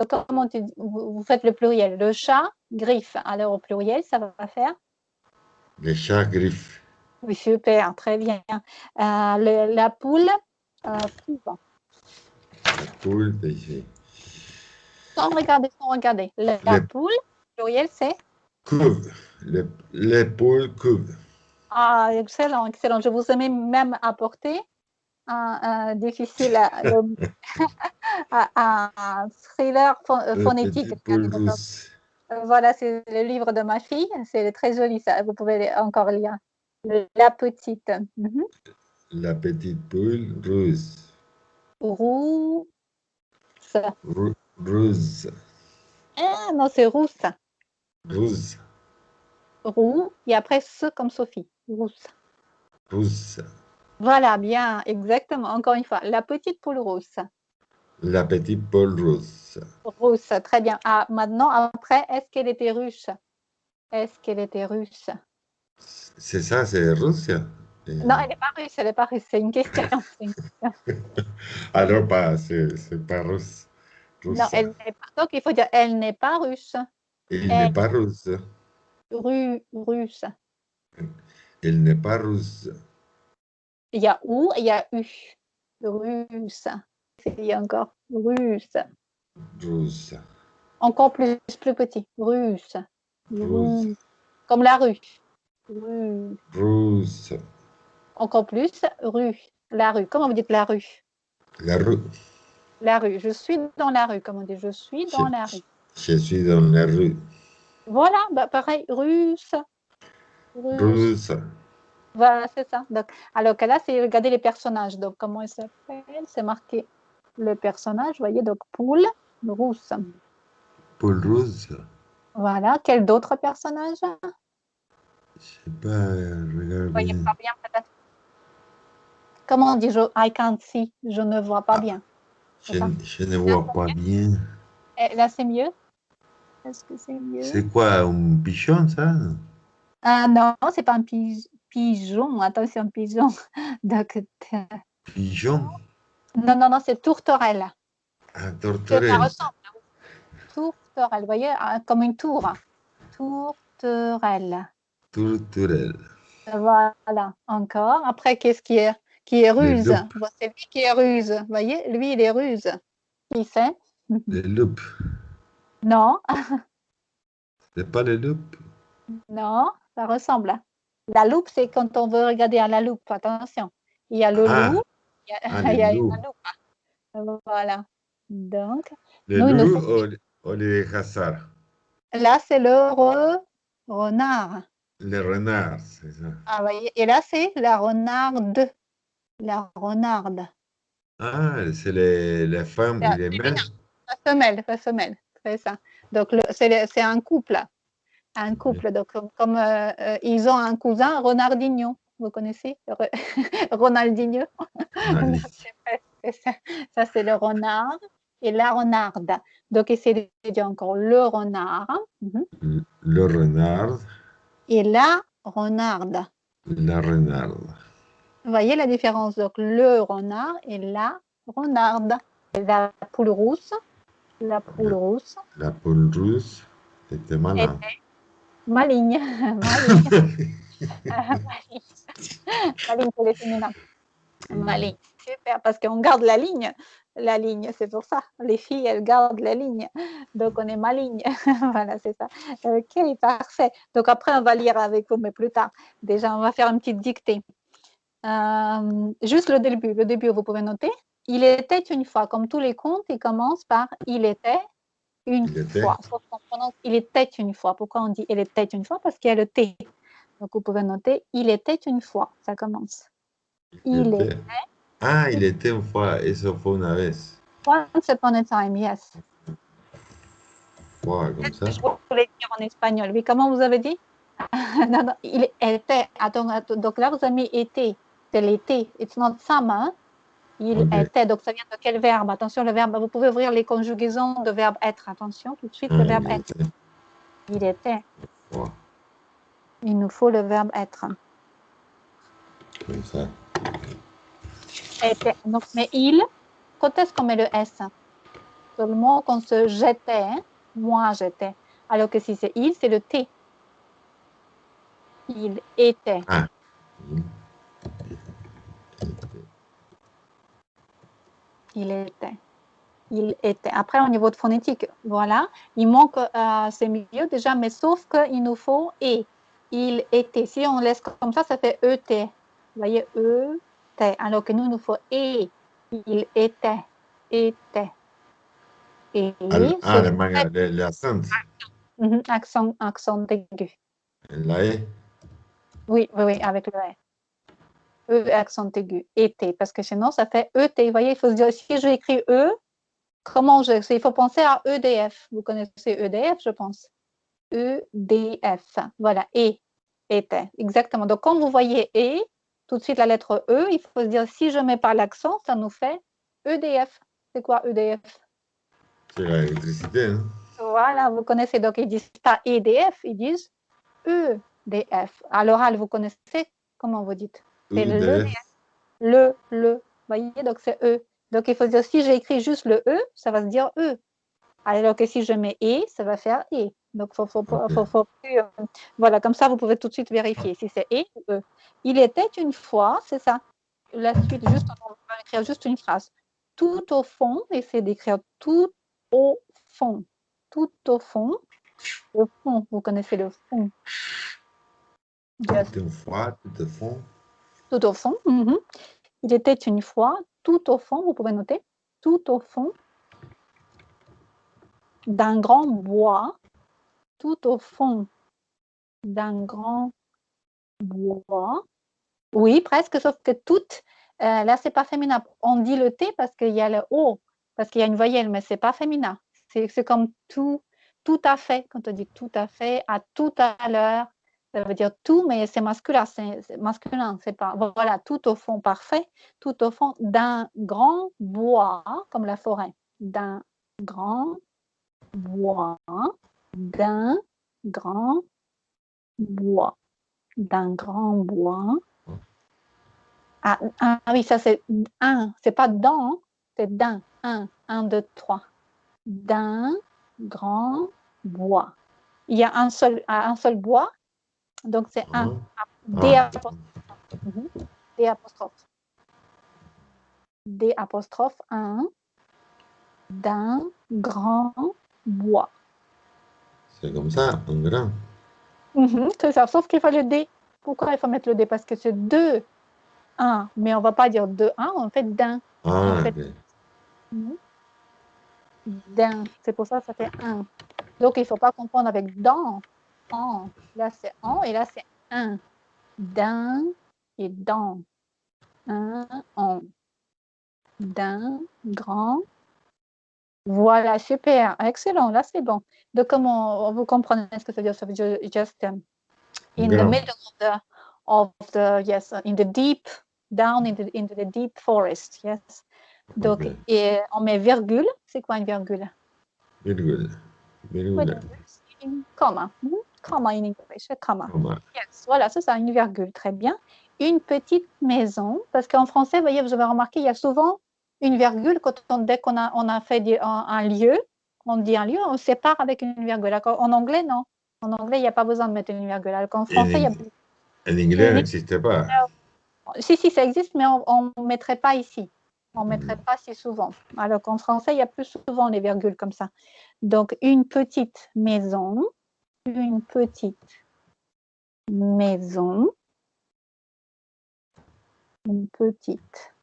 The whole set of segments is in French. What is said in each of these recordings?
comment vous faites le pluriel? Le chat griffe. Alors au pluriel, ça va faire? Le chat griffe. Oui, super, très bien. La poule couve. La poule, ici. Sans regarder. La poule, pluriel, c'est? Couve. Les poules couvent. Ah, excellent, excellent. Je vous ai même apporté un difficile, un thriller phonétique. Petite poule rousse. Voilà, c'est le livre de ma fille. C'est très joli, ça. Vous pouvez encore lire. La petite. La petite poule rousse. Rousse. Rousse. Ah non, c'est rousse. Rousse. Roux, et après ce comme Sophie. Rousse. Rousse. Voilà, bien, exactement. Encore une fois, la petite poule rousse. La petite poule rousse. Rousse, très bien. Ah, maintenant, après, est-ce qu'elle était russe? Est-ce qu'elle était russe? C'est ça, c'est russe? Non, elle n'est pas russe, elle n'est pas russe. C'est une question. Alors, pas, c'est pas russe. Non, Russe. elle n'est pas. Donc, il faut dire, elle n'est pas russe. Il n'est Elle pas russe. russe. Il n'est pas russe. Il y a ou, il y a u. Russe. Il y a encore russe. Russe. Encore plus petit. Russe. Russe. Comme la rue. Rue. Russe. Encore plus, rue. La rue. Comment vous dites la rue? La rue. La rue. Je suis dans la rue. Comment on dit? Je suis dans la rue. Je suis dans la rue. Voilà, bah pareil, russe. Russe. Voilà, c'est ça. Donc, alors que là, c'est regarder les personnages. Donc, comment il s'appelle? C'est marqué le personnage, vous voyez, donc poule rousse. Poule rousse. Voilà. Quel d'autre personnage? Je sais pas, regarde. Vous voyez pas bien, peut-être. Comment on dit I can't see, je ne vois pas bien. Je ne vois pas bien. Et là, c'est mieux? Est-ce que c'est mieux? C'est quoi, un pigeon, ça? Ah non, c'est pas un pigeon. Attention, pigeon. Donc, Pigeon? non, c'est tourterelle. Ah, Ça tourterelle. ressemble. Tourterelle, vous voyez, comme une tour. Tourterelle. Tourterelle. Voilà, encore. Après, qu'est-ce qui est Les ruse? loupes. Bon, c'est lui qui est ruse. Vous voyez, lui, il est ruse. Qui c'est? Les loupes. Non, C'est pas les loupes? non, ça ressemble. La loupe, c'est quand on veut regarder à la loupe. Attention. Il y a le loup, il y Les a loups. la loupe. Voilà. Donc, Les nous, il nous faut. loups ou les hasards? Là, c'est le renard. Les renards, c'est ça. Ah, voyez. Et là, c'est la renarde. La renarde. Ah, c'est les femmes et les mâles? La femelle, c'est ça. Donc, c'est un couple. Un couple. Donc, comme ils ont un cousin, Renardinho. Vous connaissez Ronaldinho? Ça, c'est le renard et la renarde. Donc, essayez de dire encore le renard. Le renard. Et la renarde. La renarde. Vous voyez la différence? Donc, le renard et la renarde. Et la poule rousse. La poule rousse. La poule rousse était malin. Maligne. Maligne. Maligne pour les féminins. Maligne. Super, parce qu'on garde la ligne. La ligne, c'est pour ça. Les filles, elles gardent la ligne. Donc, on est maligne. Voilà, c'est ça. Ok, parfait. Donc, après, on va lire avec vous, mais plus tard. Déjà, on va faire une petite dictée. Juste le début. Le début, vous pouvez noter. Il était une fois, comme tous les contes, ils commencent par il était une fois. Sauf qu'on prononce il était une fois. Pourquoi on dit il était une fois? Parce qu'il y a le T. Donc, vous pouvez noter il était une fois. Ça commence. Il était. Ah, il était une fois, eso fue una vez. Once upon a time, yes. Wow, comme ça. Je voulais dire en espagnol. Oui, comment vous avez dit? Non, il était. Attends, donc là, vous avez mis été. C'est l'été. It's not summer. Il était. Donc, ça vient de quel verbe? Attention, le verbe. Vous pouvez ouvrir les conjugaisons de verbe être. Attention, tout de suite, le verbe être. Il était. Wow. Il nous faut le verbe être. Comme ça. Était. Donc, mais il, quand est-ce qu'on met le S? seulement qu'on se jetait. Hein? Moi, j'étais. Alors que si c'est il, c'est le T. Il était. Ah. Il était. Il était. Après, au niveau de phonétique, voilà. Il manque, c'est mieux déjà, mais sauf qu'il nous faut et. Il était. Si on laisse comme ça fait ET. Vous voyez, E-T. Alors que nous, il nous faut et. Il était. Était. Et ce serait L'accent. accent aigu. La E. Oui, oui, oui, avec le E. E accent aigu. Était. Parce que sinon, ça fait ET. Vous voyez, il faut se dire, si je écris E, il faut penser à EDF. Vous connaissez EDF, je pense. EDF. Voilà, et, était. Exactement. Donc, quand vous voyez et, tout de suite la lettre E, il faut se dire, si je ne mets pas l'accent, ça nous fait EDF. C'est quoi EDF? C'est l'électricité. Hein? Voilà, vous connaissez. Donc, ils disent pas EDF, ils disent EDF. À l'oral, vous connaissez? Comment vous dites? C'est EDF. le. Vous voyez, donc c'est E. Donc, il faut se dire, si j'écris juste le E, ça va se dire E. Alors que si je mets et, ça va faire et. Donc, voilà, comme ça, vous pouvez tout de suite vérifier si c'est et ou e. Il était une fois, c'est ça. La suite, juste, on va écrire juste une phrase. Tout au fond, essayez d'écrire tout au fond. Tout au fond. Le fond, vous connaissez le fond. Tout au fond, tout au fond. Tout au fond. Il était une fois, tout au fond, vous pouvez noter, tout au fond d'un grand bois, tout au fond d'un grand bois. Oui, presque, sauf que toutes, là, c'est pas féminin. On dit le T parce qu'il y a le O, parce qu'il y a une voyelle, mais c'est pas féminin. C'est comme tout à fait. Quand on dit tout à fait, à tout à l'heure, ça veut dire tout, mais c'est masculin. C'est masculin, c'est pas. Voilà, tout au fond, parfait. Tout au fond d'un grand bois, comme la forêt. D'un grand bois. D'un grand bois. D'un grand bois. Ah oui, ça c'est un, c'est pas dans, c'est d'un, un, deux, trois. D'un grand bois. Il y a un seul bois, donc c'est un. D apostrophe. D apostrophe. D apostrophe, un, d'un grand bois. C'est comme ça, un grand. C'est ça, sauf qu'il faut le D. Pourquoi il faut mettre le D? Parce que c'est deux, un, mais on ne va pas dire de un, on fait d'un. Ah, On fait d'un. C'est pour ça que ça fait un. Donc, il ne faut pas confondre avec dans, en. Là, c'est en et là, c'est un. D'un et dans. Un, en. D'un, grand. Voilà, super. Excellent. Là, c'est bon. Donc, comment vous comprenez ce que ça veut dire? Ça veut dire just in the middle of the, yes, in the deep, down into the deep forest. Yes. Donc, et on met virgule. C'est quoi une virgule? Virgule. Comma. Comma in English. Comma. Comma. Yes. Voilà, c'est ça, une virgule. Très bien. Une petite maison. Parce qu'en français, vous voyez, vous avez remarqué, il y a souvent une virgule dès qu'on a fait un lieu. On dit un lieu, on sépare avec une virgule. En anglais, non. En anglais, il n'y a pas besoin de mettre une virgule. Alors qu'en français, il y a. En anglais, n'existe pas. Si, ça existe, mais on ne mettrait pas ici. On ne mettrait pas si souvent. Alors qu'en français, il y a plus souvent les virgules comme ça. Donc, une petite maison. Une petite maison. Une petite.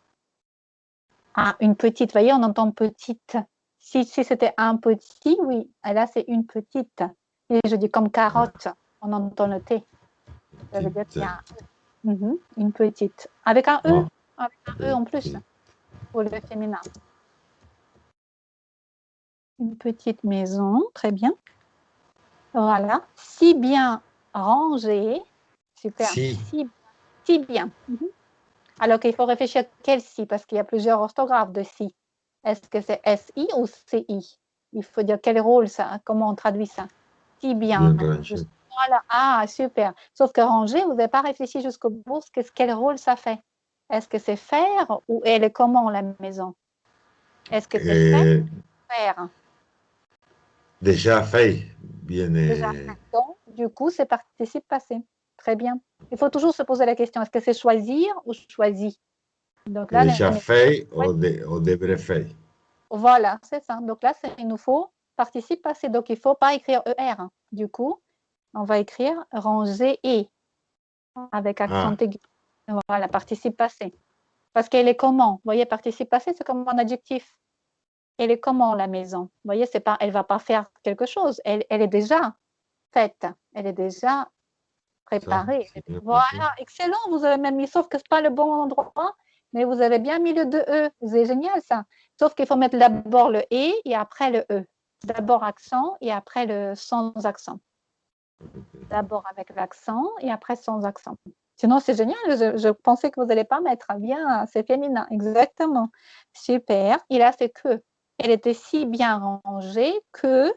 Ah, une petite. Vous voyez, on entend petite. Si c'était un petit, oui. Et là, c'est une petite. Et je dis comme carotte. On entend le T. Ça veut dire qu'il y a une petite. Avec un E. Avec un E en plus. Pour le féminin. Une petite maison. Très bien. Voilà. Si bien rangé. Super. Si bien. Alors qu'il faut réfléchir quel si, parce qu'il y a plusieurs orthographes de si. Est-ce que c'est SI ou CI? Il faut dire quel rôle ça, comment on traduit ça. Si bien. Voilà. Ah, super. Sauf que ranger, vous n'avez pas réfléchi jusqu'au bout, quel rôle ça fait. Est-ce que c'est faire ou elle est comment la maison? Est-ce que c'est faire? ER. Déjà fait. Bien. Déjà fait. Donc, du coup, c'est participe passé. Très bien. Il faut toujours se poser la question, est-ce que c'est choisir ou choisi? Donc là, Déjà fait ou devrait faire. voilà, c'est ça. Donc là, il nous faut participe passé. Donc, il ne faut pas écrire ER. Du coup, on va écrire ranger et avec accent aigu. Voilà, participe passé. Parce qu'elle est comment? Vous voyez, participe passé, c'est comme un adjectif. Elle est comment, la maison? Vous voyez, c'est pas, elle ne va pas faire quelque chose. Elle est déjà faite. Elle est déjà Ça, préparée. c'est bien passé. Voilà, excellent. Vous avez même mis, sauf que ce n'est pas le bon endroit, mais vous avez bien mis le 2E. C'est génial, ça. Sauf qu'il faut mettre d'abord le et après le E. D'abord accent et après le sans accent. D'abord avec l'accent et après sans accent. Sinon, c'est génial. Je pensais que vous n'allez pas mettre. Bien, c'est féminin. Exactement. Super. Et là, c'est que. Elle était si bien rangée que